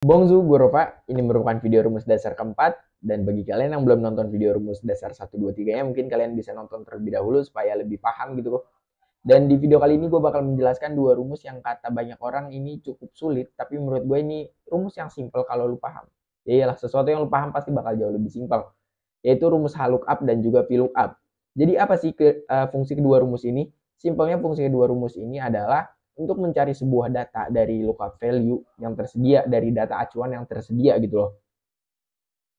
Bonjour, gue Rova. Ini merupakan video rumus dasar keempat. Dan bagi kalian yang belum nonton video rumus dasar 1, 2, 3 nya, mungkin kalian bisa nonton terlebih dahulu supaya lebih paham gitu. Dan di video kali ini gue bakal menjelaskan dua rumus yang kata banyak orang ini cukup sulit. Tapi menurut gue ini rumus yang simple kalau lu paham. Ya iyalah, sesuatu yang lu paham pasti bakal jauh lebih simpel. Yaitu rumus HLOOKUP dan juga VLOOKUP. Jadi apa sih fungsi kedua rumus ini? Simpelnya fungsi kedua rumus ini adalah untuk mencari sebuah data dari lookup value yang tersedia dari data acuan yang tersedia gitu loh.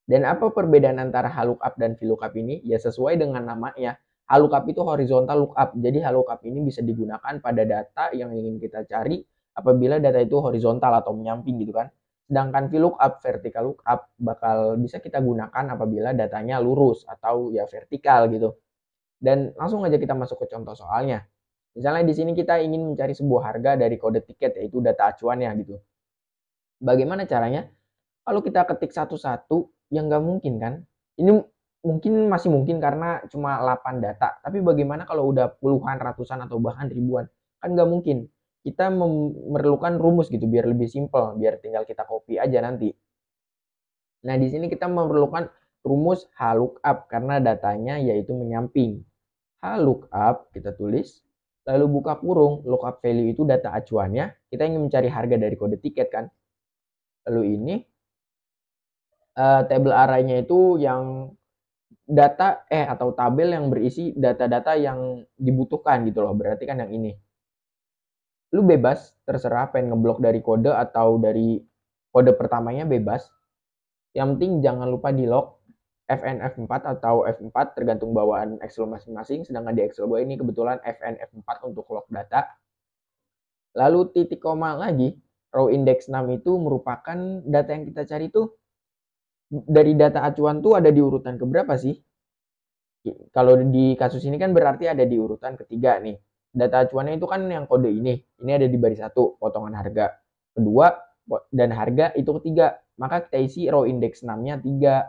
Dan apa perbedaan antara HLOOKUP dan VLOOKUP ini? Ya sesuai dengan namanya. HLOOKUP itu horizontal lookup. Jadi HLOOKUP ini bisa digunakan pada data yang ingin kita cari apabila data itu horizontal atau menyamping gitu kan. Sedangkan VLOOKUP, vertical lookup, bakal bisa kita gunakan apabila datanya lurus atau ya vertikal gitu. Dan langsung aja kita masuk ke contoh soalnya. Misalnya di sini kita ingin mencari sebuah harga dari kode tiket, yaitu data acuannya gitu. Bagaimana caranya? Kalau kita ketik satu-satu, ya nggak mungkin kan? Ini mungkin masih mungkin karena cuma 8 data. Tapi bagaimana kalau udah puluhan, ratusan, atau bahkan ribuan? Kan nggak mungkin. Kita memerlukan rumus gitu biar lebih simpel, biar tinggal kita copy aja nanti. Nah, di sini kita memerlukan rumus HLOOKUP karena datanya yaitu menyamping. HLOOKUP kita tulis, lalu buka kurung, lookup value itu data acuannya, kita ingin mencari harga dari kode tiket kan. Lalu ini table array-nya itu yang data atau tabel yang berisi data-data yang dibutuhkan gitu loh. Berarti kan yang ini. Lu bebas, terserah pengen ngeblok dari kode atau dari kode pertamanya bebas. Yang penting jangan lupa di lock fn F4 atau F4 tergantung bawaan Excel masing-masing. Sedangkan di Excel gue ini kebetulan fn F4 untuk lock data. Lalu titik koma lagi, row index 6 itu merupakan data yang kita cari itu dari data acuan tuh ada di urutan keberapa sih? Kalau di kasus ini kan berarti ada di urutan ketiga nih. Data acuannya itu kan yang kode ini ada di baris 1, potongan harga. Kedua, dan harga itu ketiga. Maka kita isi row index 6-nya 3.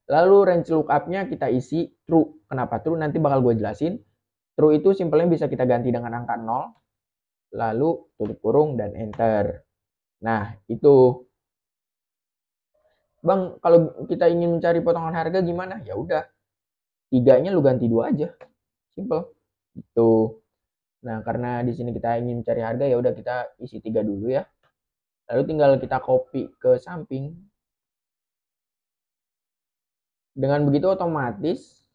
Lalu range lookup-nya kita isi true. Kenapa true? Nanti bakal gue jelasin. True itu simpelnya bisa kita ganti dengan angka 0, lalu tutup kurung dan enter. Nah, itu. Bang, kalau kita ingin mencari potongan harga gimana? Ya udah, tiganya lu ganti 2 aja. Simple. Itu. Nah, karena di sini kita ingin mencari harga, ya udah kita isi 3 dulu ya. Lalu tinggal kita copy ke samping. Dengan begitu otomatis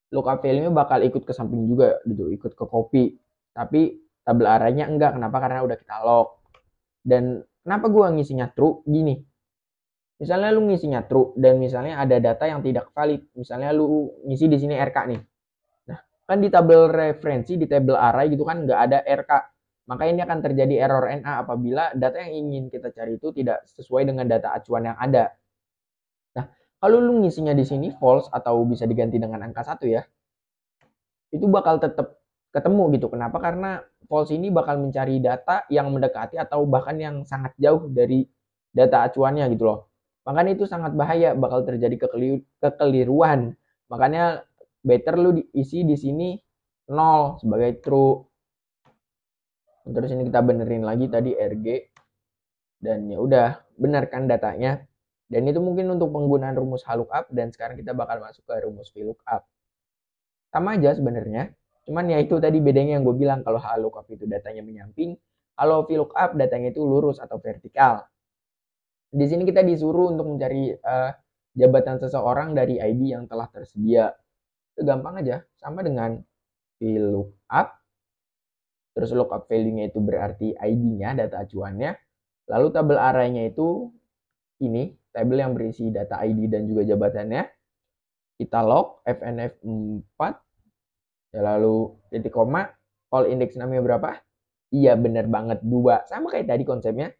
lookup value-nya bakal ikut ke samping juga gitu, ikut ke copy. Tapi tabel arahnya enggak. Kenapa? Karena udah kita lock. Dan kenapa gua ngisinya true? Gini. Misalnya lu ngisinya true dan misalnya ada data yang tidak valid. Misalnya lu ngisi di sini RK nih. Nah, kan di tabel referensi, di tabel array gitu kan nggak ada RK. Maka ini akan terjadi error NA apabila data yang ingin kita cari itu tidak sesuai dengan data acuan yang ada. Nah, kalau lu ngisinya di sini false atau bisa diganti dengan angka 1 ya, itu bakal tetap ketemu gitu. Kenapa? Karena false ini bakal mencari data yang mendekati atau bahkan yang sangat jauh dari data acuannya gitu loh. Makanya itu sangat bahaya, bakal terjadi kekeliruan. Makanya better lu isi di sini 0 sebagai true. Terus ini kita benerin lagi tadi RG dan ya udah benarkan datanya. Dan itu mungkin untuk penggunaan rumus HLOOKUP dan sekarang kita bakal masuk ke rumus VLOOKUP. Sama aja sebenarnya. Cuman ya itu tadi bedanya yang gue bilang, kalau HLOOKUP itu datanya menyamping, kalau VLOOKUP datanya itu lurus atau vertikal. Di sini kita disuruh untuk mencari jabatan seseorang dari ID yang telah tersedia. Itu gampang aja, sama dengan VLOOKUP. Terus lookup value-nya itu berarti ID-nya, data acuannya. Lalu tabel array-nya itu ini, tabel yang berisi data ID dan juga jabatannya. Kita log fnf 4, ya lalu titik koma, call index namanya berapa? Iya bener banget 2. Sama kayak tadi konsepnya.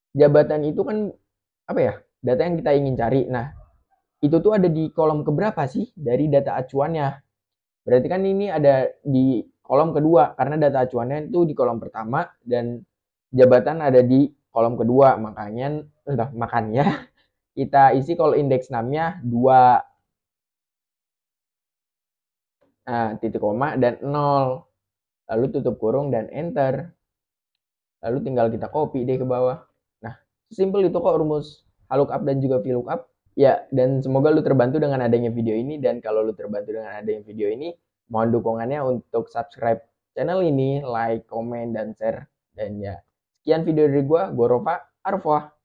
Jabatan itu kan apa ya? Data yang kita ingin cari. Nah, itu tuh ada di kolom keberapa sih dari data acuannya? Berarti kan ini ada di kolom kedua karena data acuannya itu di kolom pertama dan jabatan ada di kolom kedua. Makanya kita isi kalau indeks 6-nya 2. Nah, titik koma dan 0. Lalu tutup kurung dan enter. lalu tinggal kita copy deh ke bawah. Nah, sesimpel itu kok rumus lookup dan juga VLOOKUP. Ya, dan semoga lu terbantu dengan adanya video ini, dan kalau lu terbantu dengan adanya video ini, mohon dukungannya untuk subscribe channel ini, like, komen, dan share. Dan ya, sekian video dari gua Rova Arfwah.